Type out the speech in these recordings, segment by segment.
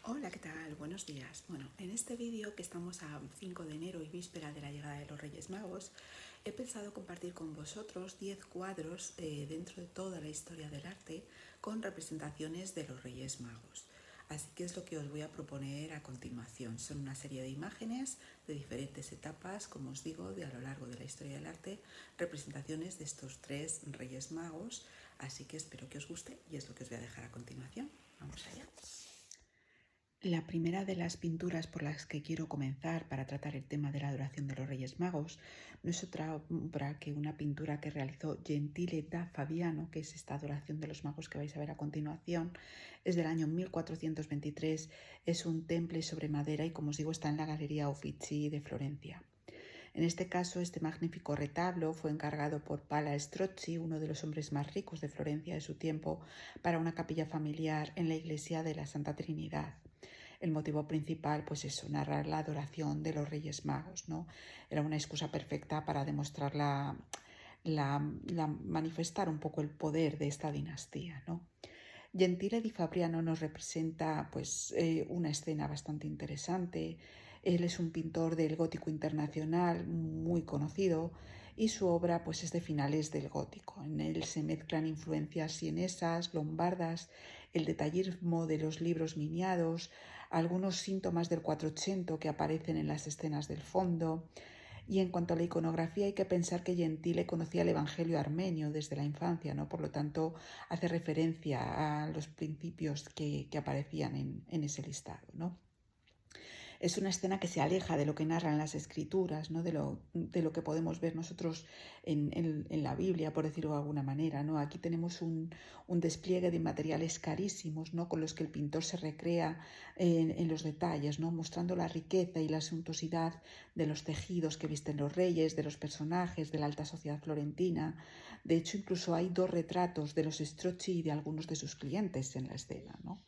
Hola, ¿qué tal? Buenos días. Bueno, en este vídeo, que estamos a 5 de enero y víspera de la llegada de los Reyes Magos, he pensado compartir con vosotros 10 cuadros dentro de toda la historia del arte con representaciones de los Reyes Magos. Así que es lo que os voy a proponer a continuación. Son una serie de imágenes de diferentes etapas, como os digo, de a lo largo de la historia del arte, representaciones de estos tres Reyes Magos. Así que espero que os guste y es lo que os voy a dejar a continuación. Vamos allá. La primera de las pinturas por las que quiero comenzar para tratar el tema de la adoración de los Reyes Magos no es otra obra que una pintura que realizó Gentile da Fabiano, que es esta adoración de los magos que vais a ver a continuación. Es del año 1423, es un temple sobre madera y, como os digo, está en la Galería Uffizi de Florencia. En este caso, este magnífico retablo fue encargado por Pala Strozzi, uno de los hombres más ricos de Florencia de su tiempo, para una capilla familiar en la iglesia de la Santa Trinidad. El motivo principal, pues eso, narrar la adoración de los Reyes Magos, ¿no? Era una excusa perfecta para demostrar manifestar un poco el poder de esta dinastía, ¿no? Gentile di Fabriano nos representa una escena bastante interesante. Él es un pintor del gótico internacional muy conocido y su obra pues, es de finales del gótico. En él se mezclan influencias sienesas, lombardas, el detallismo de los libros miniados, algunos síntomas del Quattrocento que aparecen en las escenas del fondo. Y en cuanto a la iconografía, hay que pensar que Gentile conocía el Evangelio armenio desde la infancia, ¿no? Por lo tanto, hace referencia a los principios que aparecían en ese listado, ¿no? Es una escena que se aleja de lo que narran las escrituras, ¿no? de lo que podemos ver nosotros en la Biblia, por decirlo de alguna manera, ¿no? Aquí tenemos un despliegue de materiales carísimos, ¿no? Con los que el pintor se recrea en los detalles, ¿no? Mostrando la riqueza y la suntuosidad de los tejidos que visten los reyes, de los personajes, de la alta sociedad florentina. De hecho, incluso hay dos retratos de los Strozzi y de algunos de sus clientes en la escena, ¿no?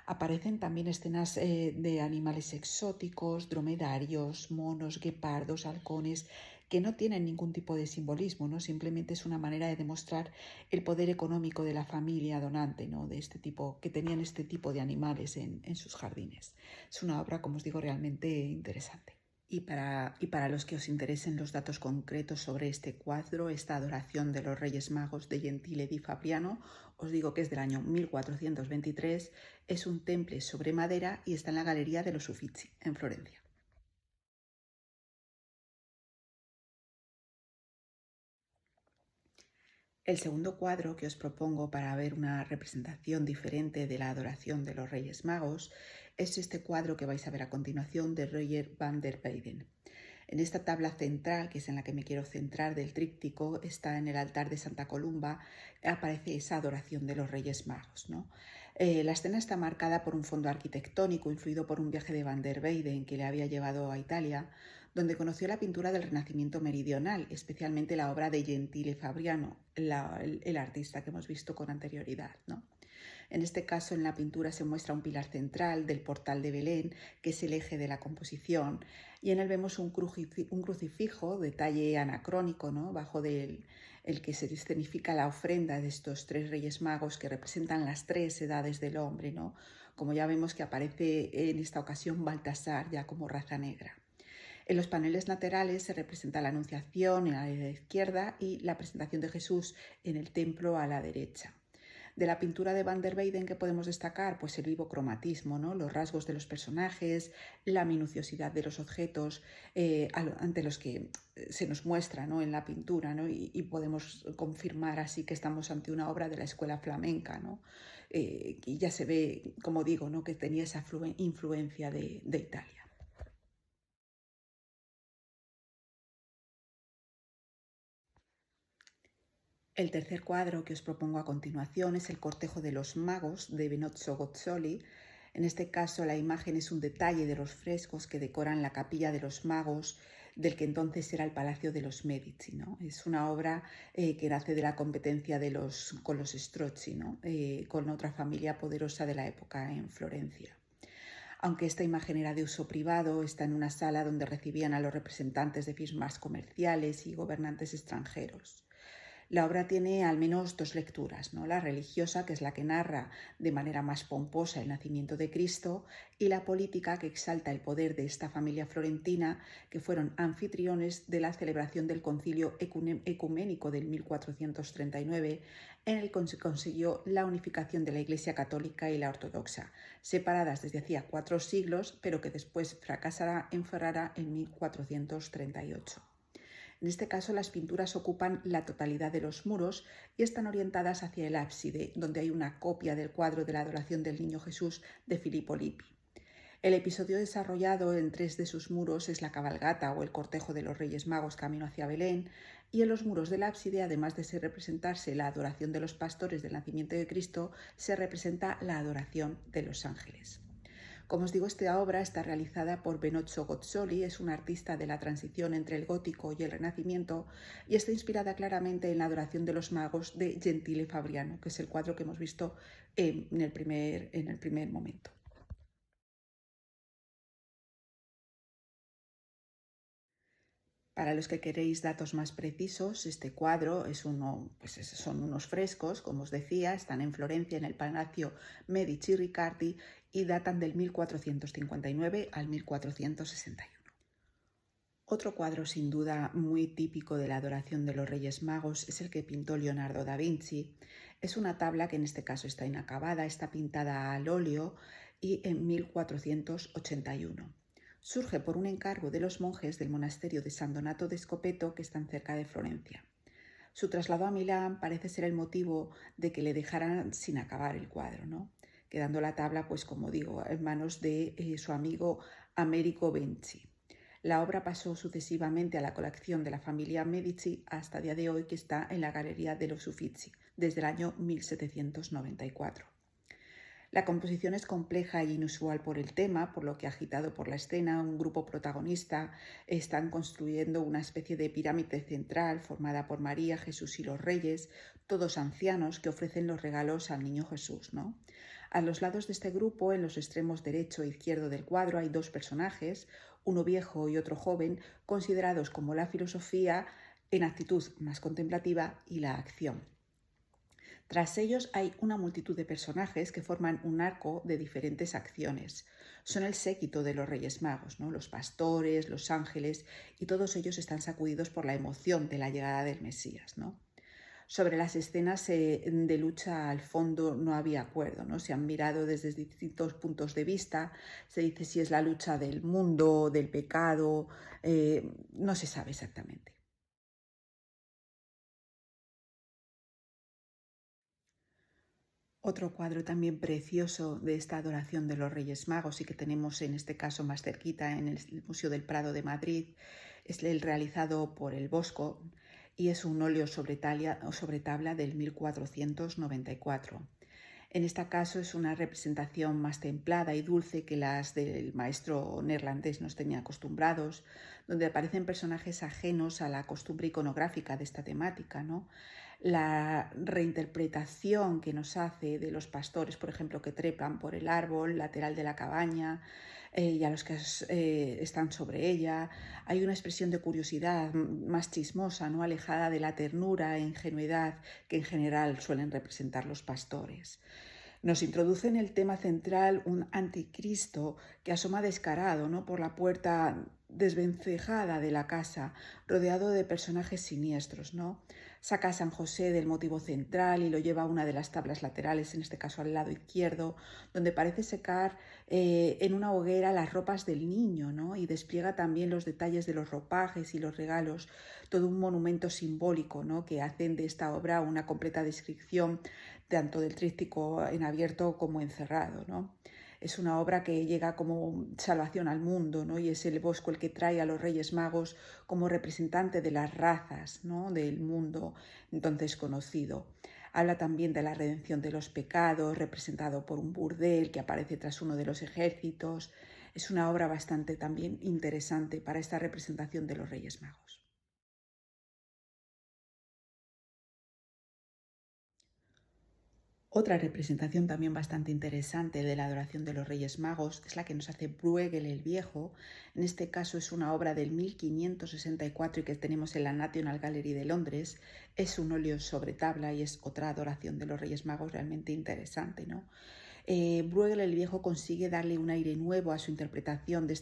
Aparecen también escenas de animales exóticos, dromedarios, monos, guepardos, halcones, que no tienen ningún tipo de simbolismo, ¿no? Simplemente es una manera de demostrar el poder económico de la familia donante, ¿no? De este tipo, que tenían este tipo de animales en sus jardines. Es una obra, como os digo, realmente interesante. Y para los que os interesen los datos concretos sobre este cuadro, esta adoración de los Reyes Magos de Gentile di Fabriano, os digo que es del año 1423, es un temple sobre madera y está en la Galería de los Uffizi, en Florencia. El segundo cuadro que os propongo para ver una representación diferente de la adoración de los Reyes Magos es este cuadro que vais a ver a continuación de Roger van der Weyden. En esta tabla central, que es en la que me quiero centrar del tríptico, está en el altar de Santa Columba, aparece esa adoración de los Reyes Magos, ¿no? La escena está marcada por un fondo arquitectónico influido por un viaje de Van der Weyden que le había llevado a Italia, donde conoció la pintura del Renacimiento meridional, especialmente la obra de Gentile Fabriano, el artista que hemos visto con anterioridad, ¿no? En este caso, en la pintura se muestra un pilar central del portal de Belén, que es el eje de la composición, y en él vemos un crucifijo, detalle anacrónico, ¿no? Bajo el que se escenifica la ofrenda de estos tres reyes magos que representan las tres edades del hombre, ¿no? Como ya vemos que aparece en esta ocasión Baltasar, ya como raza negra. En los paneles laterales se representa la Anunciación en la izquierda y la presentación de Jesús en el templo a la derecha. De la pintura de Van der Weyden, ¿qué podemos destacar? Pues el vivo cromatismo, ¿no? Los rasgos de los personajes, la minuciosidad de los objetos ante los que se nos muestra, ¿no? En la pintura, ¿no? Y podemos confirmar así que estamos ante una obra de la escuela flamenca, ¿no? Y ya se ve, como digo, ¿no? Que tenía esa influencia de Italia. El tercer cuadro que os propongo a continuación es el Cortejo de los Magos de Benozzo Gozzoli. En este caso, la imagen es un detalle de los frescos que decoran la capilla de los magos del que entonces era el Palacio de los Medici, ¿no? Es una obra que nace de la competencia con los Strozzi, ¿no? Con otra familia poderosa de la época en Florencia. Aunque esta imagen era de uso privado, está en una sala donde recibían a los representantes de firmas comerciales y gobernantes extranjeros. La obra tiene al menos dos lecturas, ¿no? La religiosa, que es la que narra de manera más pomposa el nacimiento de Cristo, y la política, que exalta el poder de esta familia florentina, que fueron anfitriones de la celebración del concilio ecuménico del 1439, en el que se consiguió la unificación de la Iglesia católica y la ortodoxa, separadas desde hacía 4 siglos, pero que después fracasará en Ferrara en 1438. En este caso, las pinturas ocupan la totalidad de los muros y están orientadas hacia el ábside, donde hay una copia del cuadro de la adoración del Niño Jesús de Filippo Lippi. El episodio desarrollado en 3 de sus muros es la cabalgata o el cortejo de los Reyes Magos camino hacia Belén, y en los muros del ábside, además de representarse la adoración de los pastores del nacimiento de Cristo, se representa la adoración de los ángeles. Como os digo, esta obra está realizada por Benozzo Gozzoli, es un artista de la transición entre el gótico y el renacimiento, y está inspirada claramente en la adoración de los magos de Gentile Fabriano, que es el cuadro que hemos visto en el primer momento. Para los que queréis datos más precisos, este cuadro son unos frescos, como os decía, están en Florencia, en el Palacio Medici Riccardi, y datan del 1459 al 1461. Otro cuadro sin duda muy típico de la adoración de los Reyes Magos es el que pintó Leonardo da Vinci. Es una tabla que en este caso está inacabada, está pintada al óleo y en 1481. Surge por un encargo de los monjes del monasterio de San Donato de Scopeto, que están cerca de Florencia. Su traslado a Milán parece ser el motivo de que le dejaran sin acabar el cuadro, ¿no? Quedando la tabla, pues como digo, en manos de su amigo Americo Benci. La obra pasó sucesivamente a la colección de la familia Medici hasta el día de hoy, que está en la Galería de los Uffizi desde el año 1794. La composición es compleja e inusual por el tema, por lo que, agitado por la escena, un grupo protagonista están construyendo una especie de pirámide central formada por María, Jesús y los Reyes, todos ancianos que ofrecen los regalos al niño Jesús, ¿no? A los lados de este grupo, en los extremos derecho e izquierdo del cuadro, hay dos personajes, uno viejo y otro joven, considerados como la filosofía en actitud más contemplativa y la acción. Tras ellos hay una multitud de personajes que forman un arco de diferentes acciones. Son el séquito de los Reyes Magos, ¿no? Los pastores, los ángeles, y todos ellos están sacudidos por la emoción de la llegada del Mesías, ¿no? Sobre las escenas de lucha al fondo no había acuerdo, ¿no? Se han mirado desde distintos puntos de vista, se dice si es la lucha del mundo, del pecado, no se sabe exactamente. Otro cuadro también precioso de esta adoración de los Reyes Magos, y que tenemos en este caso más cerquita en el Museo del Prado de Madrid, es el realizado por el Bosco y es un óleo sobre tabla del 1494. En este caso es una representación más templada y dulce que las del maestro neerlandés nos tenía acostumbrados, donde aparecen personajes ajenos a la costumbre iconográfica de esta temática, ¿no? La reinterpretación que nos hace de los pastores, por ejemplo, que trepan por el árbol lateral de la cabaña y a los que están sobre ella. Hay una expresión de curiosidad más chismosa, ¿no? Alejada de la ternura e ingenuidad que en general suelen representar los pastores. Nos introduce en el tema central un anticristo que asoma descarado, ¿no? Por la puerta desvencejada de la casa, rodeado de personajes siniestros, ¿no? Saca a San José del motivo central y lo lleva a una de las tablas laterales, en este caso al lado izquierdo, donde parece secar en una hoguera las ropas del niño, ¿no? Y despliega también los detalles de los ropajes y los regalos, todo un monumento simbólico, ¿no? Que hacen de esta obra una completa descripción tanto del tríptico en abierto como en cerrado, ¿no? Es una obra que llega como salvación al mundo, ¿no? Y es el Bosco el que trae a los Reyes Magos como representante de las razas, ¿no? Del mundo entonces conocido. Habla también de la redención de los pecados, representado por un burdel que aparece tras uno de los ejércitos. Es una obra bastante también interesante para esta representación de los Reyes Magos. Otra representación también bastante interesante de la adoración de los Reyes Magos es la que nos hace Bruegel el Viejo. En este caso es una obra del 1564 y que tenemos en la National Gallery de Londres. Es un óleo sobre tabla y es otra adoración de los Reyes Magos realmente interesante, ¿no? Bruegel el Viejo consigue darle un aire nuevo a su interpretación de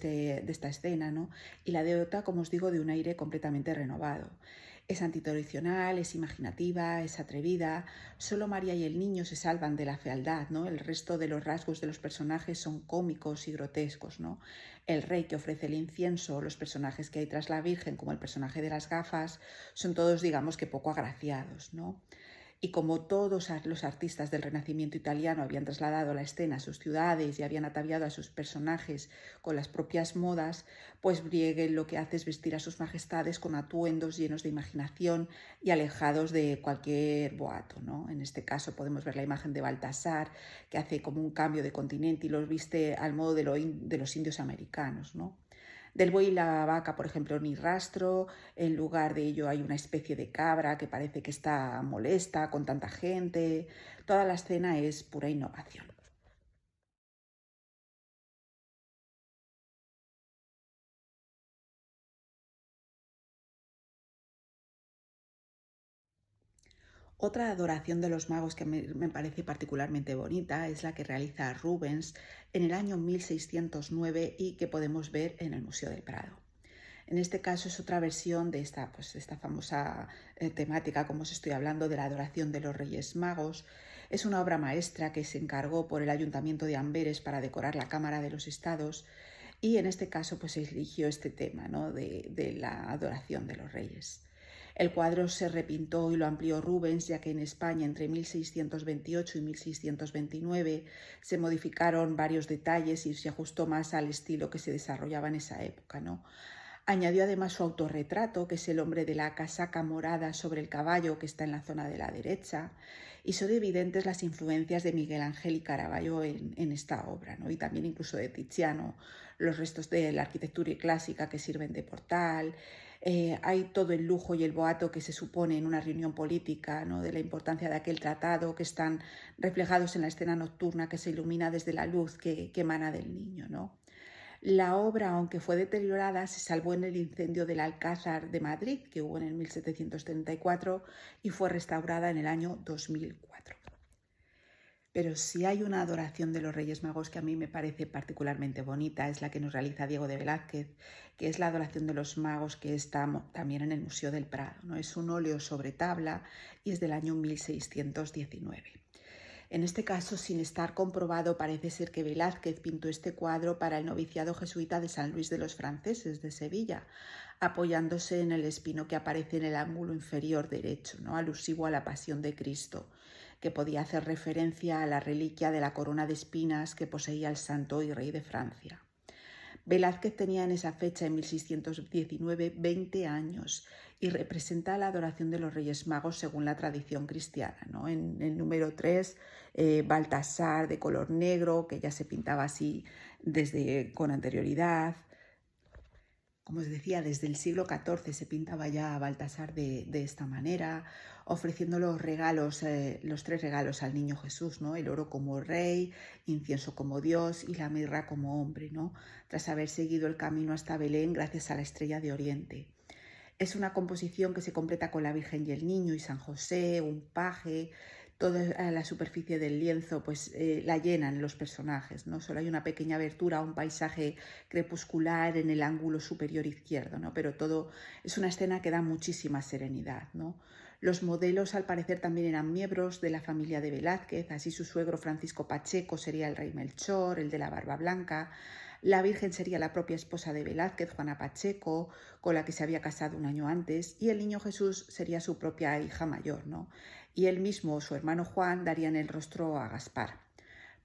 esta escena, ¿no? Y la dota, como os digo, de un aire completamente renovado. Es antitradicional, es imaginativa, es atrevida. Solo María y el niño se salvan de la fealdad, ¿no? El resto de los rasgos de los personajes son cómicos y grotescos, ¿no? El rey que ofrece el incienso, los personajes que hay tras la Virgen, como el personaje de las gafas, son todos, digamos que poco agraciados, ¿no? Y como todos los artistas del Renacimiento italiano habían trasladado la escena a sus ciudades y habían ataviado a sus personajes con las propias modas, pues Bruegel lo que hace es vestir a sus majestades con atuendos llenos de imaginación y alejados de cualquier boato, ¿no? En este caso podemos ver la imagen de Baltasar, que hace como un cambio de continente y los viste al modo de los indios americanos, ¿no? Del buey y la vaca, por ejemplo, ni rastro, en lugar de ello hay una especie de cabra que parece que está molesta con tanta gente. Toda la escena es pura innovación. Otra adoración de los magos que me parece particularmente bonita es la que realiza Rubens en el año 1609 y que podemos ver en el Museo del Prado. En este caso es otra versión de esta famosa temática, como os estoy hablando, de la adoración de los Reyes Magos. Es una obra maestra que se encargó por el Ayuntamiento de Amberes para decorar la Cámara de los Estados y en este caso pues se eligió este tema, ¿no? de la adoración de los Reyes. El cuadro se repintó y lo amplió Rubens, ya que en España entre 1628 y 1629 se modificaron varios detalles y se ajustó más al estilo que se desarrollaba en esa época, ¿no? Añadió además su autorretrato, que es el hombre de la casaca morada sobre el caballo que está en la zona de la derecha, y son evidentes las influencias de Miguel Ángel y Caravaggio en esta obra, ¿no? Y también incluso de Tiziano, los restos de la arquitectura clásica que sirven de portal. Hay todo el lujo y el boato que se supone en una reunión política, ¿no? De la importancia de aquel tratado, que están reflejados en la escena nocturna que se ilumina desde la luz que emana del niño, ¿no? La obra, aunque fue deteriorada, se salvó en el incendio del Alcázar de Madrid, que hubo en el 1734, y fue restaurada en el año 2004. Pero si hay una adoración de los Reyes Magos que a mí me parece particularmente bonita, es la que nos realiza Diego de Velázquez, que es la adoración de los magos que está también en el Museo del Prado, ¿no? Es un óleo sobre tabla y es del año 1619. En este caso, sin estar comprobado, parece ser que Velázquez pintó este cuadro para el noviciado jesuita de San Luis de los Franceses de Sevilla, apoyándose en el espino que aparece en el ángulo inferior derecho, ¿no? Alusivo a la pasión de Cristo, que podía hacer referencia a la reliquia de la corona de espinas que poseía el santo y rey de Francia. Velázquez tenía en esa fecha, en 1619, 20 años y representa la adoración de los Reyes Magos según la tradición cristiana, ¿no? En el número 3, Baltasar de color negro, que ya se pintaba así con anterioridad. Como os decía, desde el siglo XIV se pintaba ya a Baltasar de esta manera, ofreciendo los tres regalos al niño Jesús, ¿no? El oro como rey, incienso como Dios y la mirra como hombre, ¿no? Tras haber seguido el camino hasta Belén gracias a la estrella de Oriente. Es una composición que se completa con la Virgen y el Niño y San José, un paje. Toda la superficie del lienzo pues la llenan los personajes, ¿no? Solo hay una pequeña abertura, un paisaje crepuscular en el ángulo superior izquierdo, ¿no? Pero todo es una escena que da muchísima serenidad, ¿no? Los modelos al parecer también eran miembros de la familia de Velázquez, así su suegro Francisco Pacheco sería el rey Melchor, el de la barba blanca. La Virgen sería la propia esposa de Velázquez, Juana Pacheco, con la que se había casado un año antes, y el niño Jesús sería su propia hija mayor, ¿no? Y él mismo, su hermano Juan, darían el rostro a Gaspar.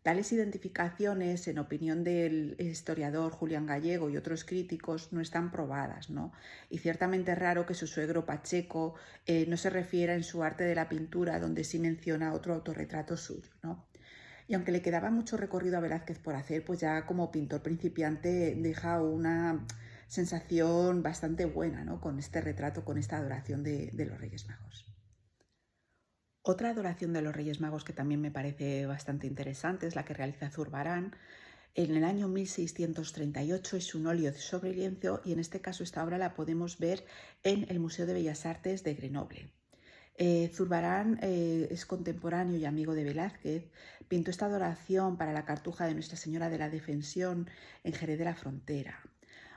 Tales identificaciones, en opinión del historiador Julián Gallego y otros críticos, no están probadas, ¿no? Y ciertamente es raro que su suegro Pacheco no se refiera en su arte de la pintura, donde sí menciona otro autorretrato suyo, ¿no? Y aunque le quedaba mucho recorrido a Velázquez por hacer, pues ya como pintor principiante deja una sensación bastante buena, ¿no? Con este retrato, con esta adoración de los Reyes Magos. Otra adoración de los Reyes Magos que también me parece bastante interesante es la que realiza Zurbarán en el año 1638. Es un óleo sobre lienzo y en este caso esta obra la podemos ver en el Museo de Bellas Artes de Grenoble. Zurbarán es contemporáneo y amigo de Velázquez. Pintó esta adoración para la cartuja de Nuestra Señora de la Defensión en Jerez de la Frontera.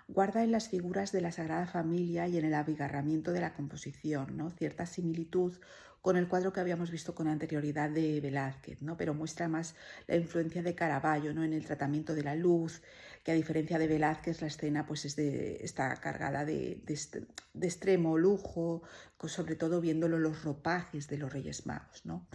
Guarda en las figuras de la Sagrada Familia y en el abigarramiento de la composición, ¿no?, cierta similitud con el cuadro que habíamos visto con anterioridad de Velázquez, ¿no?, pero muestra más la influencia de Caravaggio, ¿no?, en el tratamiento de la luz, que a diferencia de Velázquez la escena pues está cargada de extremo lujo, sobre todo viéndolo los ropajes de los Reyes Magos, ¿no?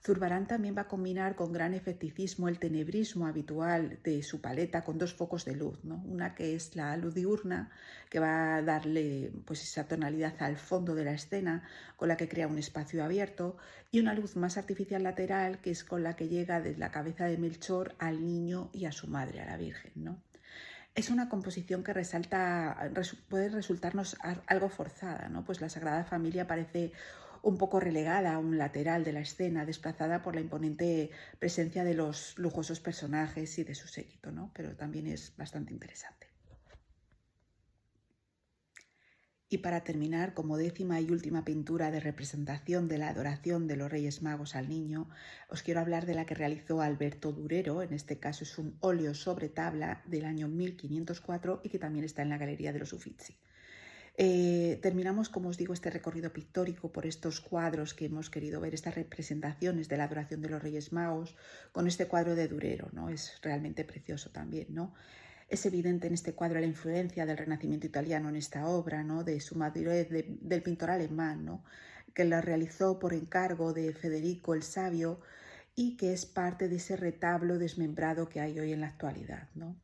Zurbarán también va a combinar con gran efecticismo el tenebrismo habitual de su paleta con dos focos de luz, ¿no? Una que es la luz diurna, que va a darle pues esa tonalidad al fondo de la escena, con la que crea un espacio abierto, y una luz más artificial lateral, que es con la que llega desde la cabeza de Melchor al niño y a su madre, a la Virgen, ¿no? Es una composición que puede resultarnos algo forzada, ¿no? Pues la Sagrada Familia parece un poco relegada a un lateral de la escena, desplazada por la imponente presencia de los lujosos personajes y de su séquito, ¿no? Pero también es bastante interesante. Y para terminar, como décima y última pintura de representación de la adoración de los Reyes Magos al Niño, os quiero hablar de la que realizó Alberto Durero. En este caso es un óleo sobre tabla del año 1504 y que también está en la Galería de los Uffizi. Terminamos, como os digo, este recorrido pictórico por estos cuadros que hemos querido ver, estas representaciones de la adoración de los Reyes Magos, con este cuadro de Durero, ¿no? Es realmente precioso también, ¿no? Es evidente en este cuadro la influencia del Renacimiento italiano en esta obra, ¿no?, de su madurez del pintor alemán, ¿no?, que la realizó por encargo de Federico el Sabio y que es parte de ese retablo desmembrado que hay hoy en la actualidad, ¿no?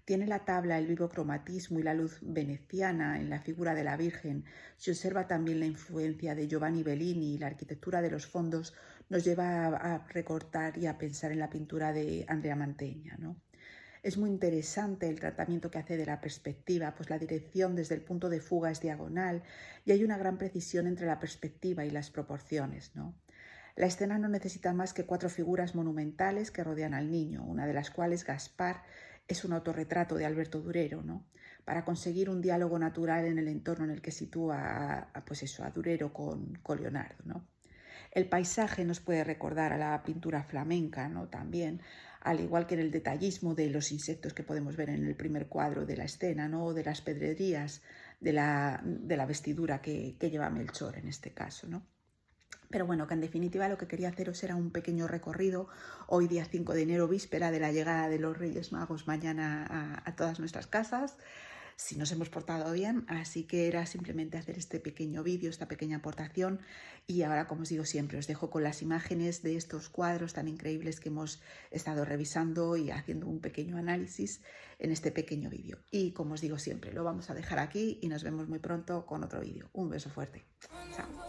Tiene la tabla el vivo cromatismo y la luz veneciana en la figura de la Virgen. Se observa también la influencia de Giovanni Bellini y la arquitectura de los fondos nos lleva a recortar y a pensar en la pintura de Andrea Mantegna, ¿no? Es muy interesante el tratamiento que hace de la perspectiva, pues la dirección desde el punto de fuga es diagonal y hay una gran precisión entre la perspectiva y las proporciones, ¿no? La escena no necesita más que 4 figuras monumentales que rodean al niño, una de las cuales, Gaspar, es un autorretrato de Alberto Durero, ¿no?, para conseguir un diálogo natural en el entorno en el que sitúa a Durero con Leonardo, ¿no? El paisaje nos puede recordar a la pintura flamenca, ¿no?, también, al igual que en el detallismo de los insectos que podemos ver en el primer cuadro de la escena, ¿no?, o de las pedrerías de la vestidura que lleva Melchor en este caso, ¿no? Pero bueno, que en definitiva lo que quería haceros era un pequeño recorrido hoy día 5 de enero, víspera de la llegada de los Reyes Magos mañana a todas nuestras casas, si nos hemos portado bien, así que era simplemente hacer este pequeño vídeo, esta pequeña aportación, y ahora, como os digo siempre, os dejo con las imágenes de estos cuadros tan increíbles que hemos estado revisando y haciendo un pequeño análisis en este pequeño vídeo. Y como os digo siempre, lo vamos a dejar aquí y nos vemos muy pronto con otro vídeo. Un beso fuerte. Chao.